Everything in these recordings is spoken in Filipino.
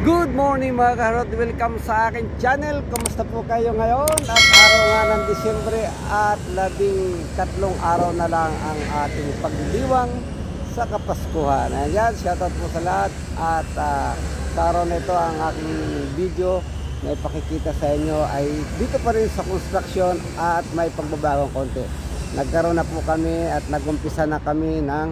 Good morning mga kaharot, welcome sa akin channel. Kumusta po kayo ngayon? At araw nga ng Disyembre at 13 araw na lang ang ating pagdiriwang sa Kapaskuhan. Ayan, shoutout po sa lahat. At sa araw na ito ang aking video na ipakikita sa inyo ay dito pa rin sa construction at may pagbabagong konti. Nagkaroon na po kami at nagumpisa na kami ng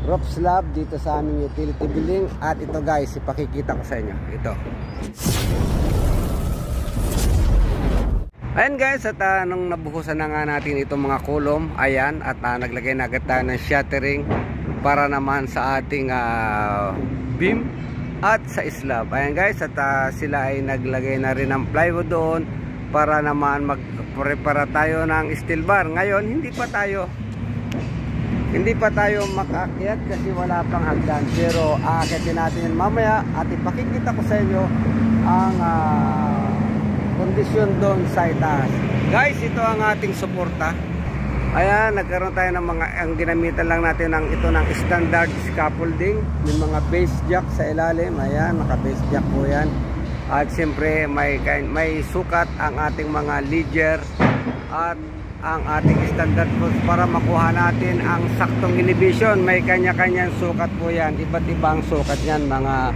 roof slab dito sa aming utility building. At ito guys, ipakikita ko sa inyo ito. Ayan guys, at nung nabuhusan na nga natin itong mga kolom, ayan, at naglagay na agad tayo ng shuttering para naman sa ating beam at sa slab. Ayan guys, at sila ay naglagay na rin ng plywood doon para naman magprepara tayo ng steel bar. Ngayon hindi pa tayo makakyat kasi wala pang hagdan, pero aakyatin natin yan mamaya at ipakikita ko sa inyo ang kondisyon doon sa itaas. Guys, ito ang ating suporta. Ayan, nagkaroon tayo ng mga, ang ginamitan lang natin ng ito ng standard scaffolding, may mga base jack sa ilalim. Ayan, naka base jack po yan. At siyempre may sukat ang ating mga ledger at ang ating standard post para makuha natin ang saktong elevation. May kanya-kanyang sukat po yan, iba't ibang sukat yan mga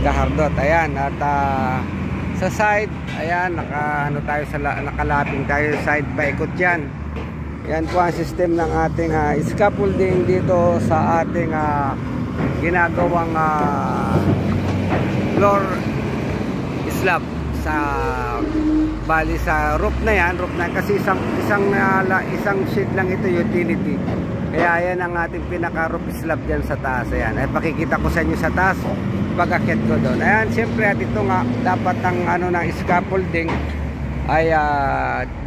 kahardot. Ayan, at sa side, ayan, nakalaping tayo sa side, paikot yan. Yan po ang system ng ating scaffolding dito sa ating ginagawang floor slab sa bali sa roof na yan, kasi isang sheet lang ito, utility. Kaya yan ang ating pinaka roof slab dyan sa taas. Ayan, ay pakikita ko sa inyo sa taas pag-akyat ko doon. Ayan, siyempre at ito nga dapat ang ng scaffolding ay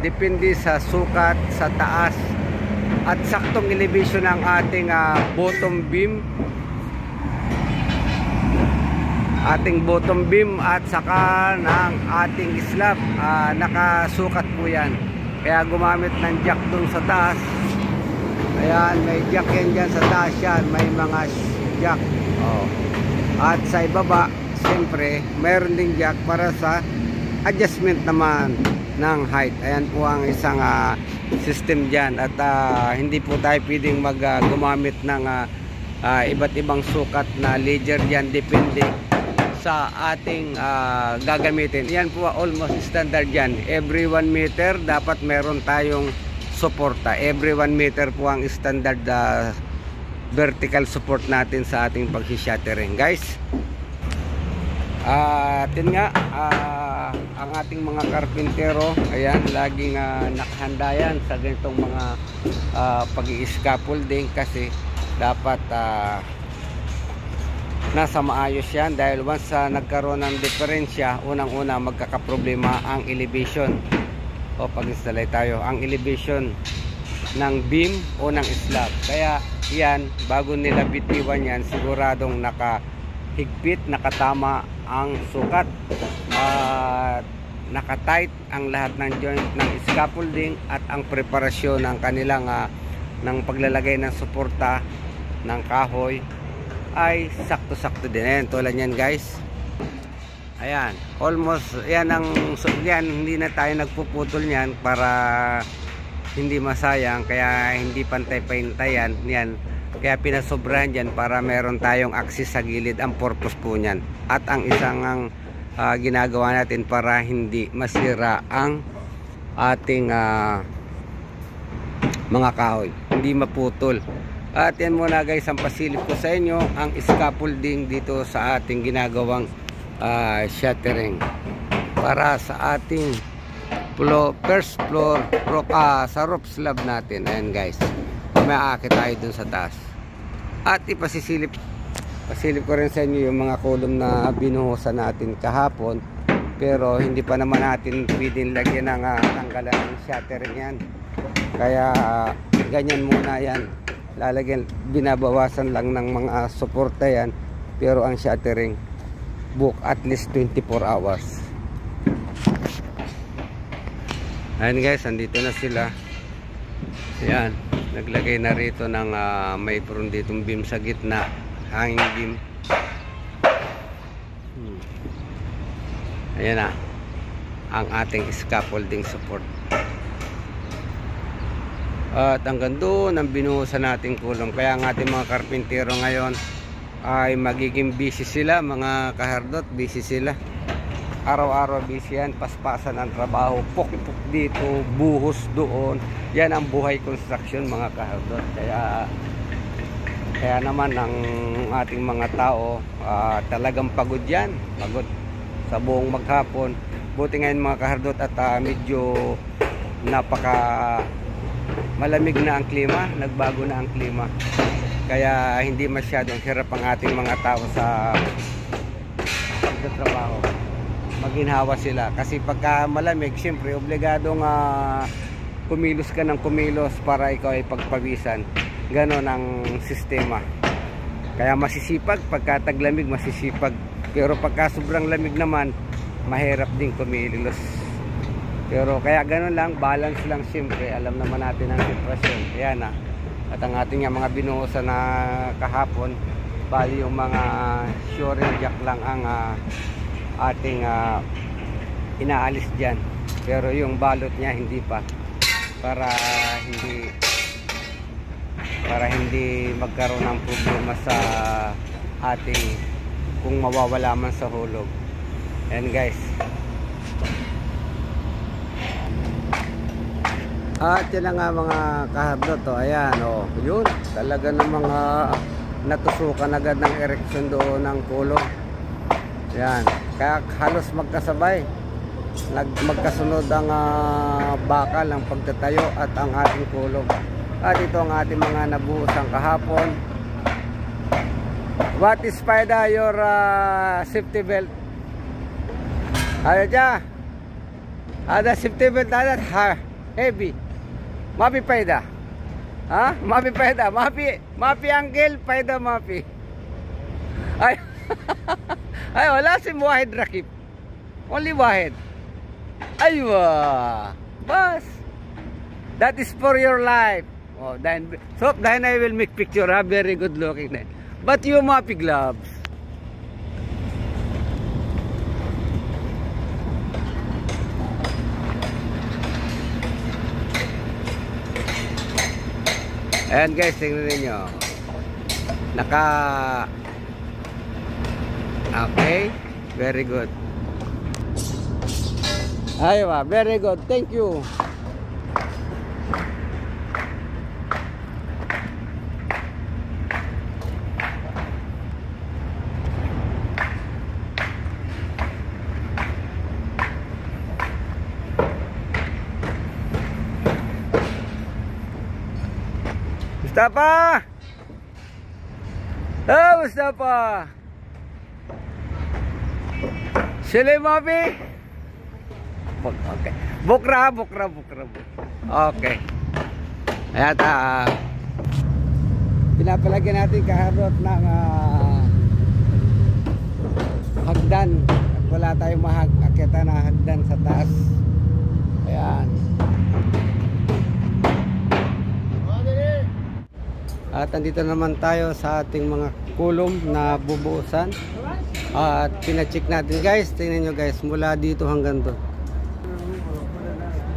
depende sa sukat sa taas at saktong elevation ng ating bottom beam at saka ng ating slab. Nakasukat po yan, kaya gumamit ng jack dun sa taas. Ayan, may jack yan dyan sa taas yan, may mga jack. At sa ibaba siyempre mayroon ding jack para sa adjustment naman ng height. Ayan po ang isang system dyan. At hindi po tayo pwedeng gumamit ng iba't ibang sukat na ledger dyan, depende sa ating gagamitin. Yan po almost standard yan. Every 1 meter dapat meron tayong suporta. Every 1 meter po ang standard vertical support natin sa ating pag-shattering guys. At yun nga, ang ating mga karpintero, ayan, laging nakahanda yan sa ganitong mga pag-i-scaffolding kasi dapat nasa maayos yan, dahil once nagkaroon ng diferensya, unang-una magkakaproblema ang elevation. Pag-installay tayo, ang elevation ng beam o ng slab. Kaya yan, bago nila bitiwan yan, siguradong nakahigpit, nakatama ang sukat, nakatight ang lahat ng joint ng scaffolding at ang preparasyon ng kanilang ng paglalagay ng suporta ng kahoy ay sakto-sakto din. Ayan, tulad yan guys. Ayan, almost yan hindi na tayo nagpuputol yan para hindi masayang, kaya hindi pantay-pantayan yan, kaya pinasobrahan dyan para meron tayong access sa gilid. Ang purpose po nyan at ang isang ginagawa natin para hindi masira ang ating mga kahoy, hindi maputol. At yan muna guys ang pasilip ko sa inyo, ang scaffolding dito sa ating ginagawang shuttering para sa ating first floor roof, sa roof slab natin. Ayan guys, may aakit tayo dun sa taas at pasilip ko rin sa inyo yung mga kolom na binuhusan natin kahapon, pero hindi pa naman natin pwedeng lagyan ng tanggalan ng shuttering yan, kaya ganyan muna yan, lalagyan, binabawasan lang ng mga suporta yan, pero ang shuttering book at least 24 hours. Ayan guys, andito na sila. Ayan, naglagay na rito ng mayroon ditong beam sa gitna, hanging beam. Ayan na ang ating scaffolding support. At hanggang doon ang binuhusan nating kulong. Kaya ang ating mga karpintero ngayon ay magiging busy sila, mga kahardot. Busy sila, araw-araw busy yan. Paspasan ang trabaho, pok-pok dito, buhos doon. Yan ang buhay construction, mga kahardot. Kaya naman ang ating mga tao talagang pagod yan, pagod sa buong maghapon. Buti ngayon, mga kahardot, at medyo napaka malamig na ang klima, nagbago na ang klima. Kaya hindi masyadong hirap ang ating mga tao sa pagtatrabaho. Maginhawa sila. Kasi pagka malamig, siyempre, obligadong kumilos ka ng kumilos para ikaw ay pagpawisan. Ganon ang sistema. Kaya masisipag, pagka taglamig, masisipag. Pero pagka sobrang lamig naman, mahirap din kumilos. Pero kaya gano'n lang, balance lang siyempre. Alam naman natin ang sitwasyon. Kaya na. At ang ating mga binuhusan na kahapon, bali yung mga shoring jack lang ang ating inaalis dyan. Pero yung balot niya hindi pa. Para hindi magkaroon ng problema sa ating kung mawawala man sa hulog. Ayan guys. At yan nga mga kahardot, ayan, yun, talaga ng mga natusukan agad ng ereksyon doon ng kulong. Ayan, kaya halos magkasabay, magkasunod ang bakal ng pagtatayo at ang ating kulong. At ito ang ating mga nabuhusang kahapon. What is Spider, your safety belt? Ano dyan? Ada safety belt na heavy. Mapi paida. Ha? Mapi paida. Mapi uncle, paida mapi. Ay. Ay, wala si Wahid Rakip. Only Wahid. Aywa. Bas. That is for your life. Oh, then I will make picture. Very good looking. But you mapi gloves. Ayan guys, tingnan ninyo. Okay, very good. Aywa, very good. Thank you. Mustafa! Oh, Mustafa! Sila mabi? Okay. Bukra. Okay. Ayan, pinapalagyan natin kahardot ng hagdan. At wala tayong mahag-akita na hagdan sa taas. Ayan. At andito naman tayo sa ating mga kulong na bubuusan. At pina-check natin guys. Tingnan nyo guys, mula dito hanggang doon.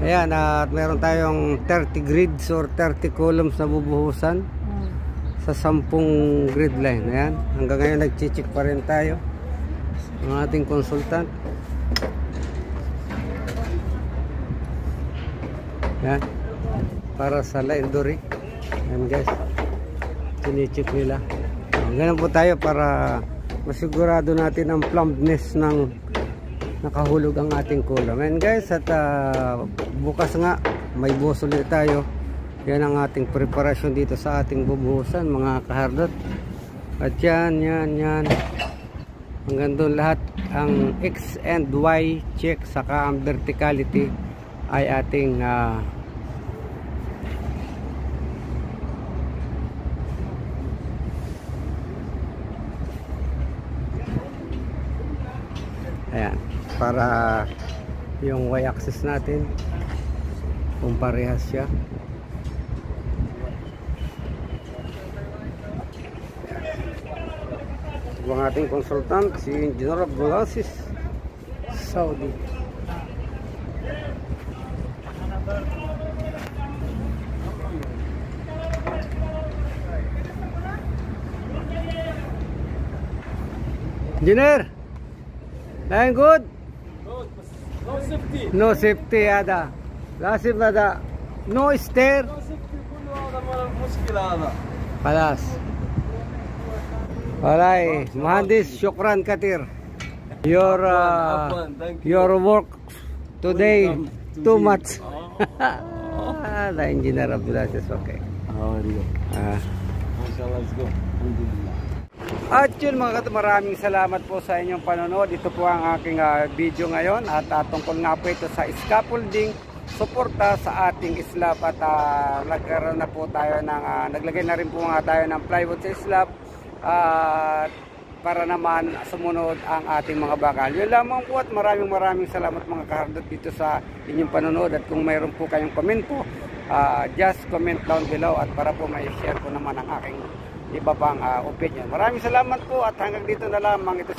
Ayan, at meron tayong 30 grids or 30 columns na bubuhusan sa 10 grid line. Ayan, hanggang ngayon nag-check pa rin tayo ang ating consultant. Ayan, para sa line dori. Ayan guys, sinicheck nila. Ganun po tayo para masigurado natin ang plumbedness ng nakahulog ang ating kulong. And guys, at bukas nga may buhos ulit tayo. Yan ang ating preparasyon dito sa ating bubuhusan mga kahardot. At yan hanggang doon lahat ang X and Y check, saka ang verticality ay ating ayan, para yung y-axis natin kung parehas siya. Ang ating consultant si Engineer Abdulaziz Saudi. Engineer, lying good? No safety. No safety هذا. لازم هذا. No stair. No safety كله هذا ما المشكلة هذا. خلاص. والله مهندس شكرا كثير. Your work today too much. The engineer Abdulaziz, okay. How are you? Mashallah, let's go. Alhamdulillah. At yun mga kato, maraming salamat po sa inyong panonood. Ito po ang aking video ngayon at tungkol nga po ito sa scaffolding, suporta sa ating slab at nagkaroon na po tayo ng naglagay na rin po nga tayo ng plywood sa slab para naman sumunod ang ating mga bakal. Yun lamang po at maraming salamat mga kahardot dito sa inyong panonood. At kung mayroon po kayong comment po, just comment down below at para po may share ko naman ang aking iba pang opinion. Maraming salamat po at hanggang dito na lamang ito.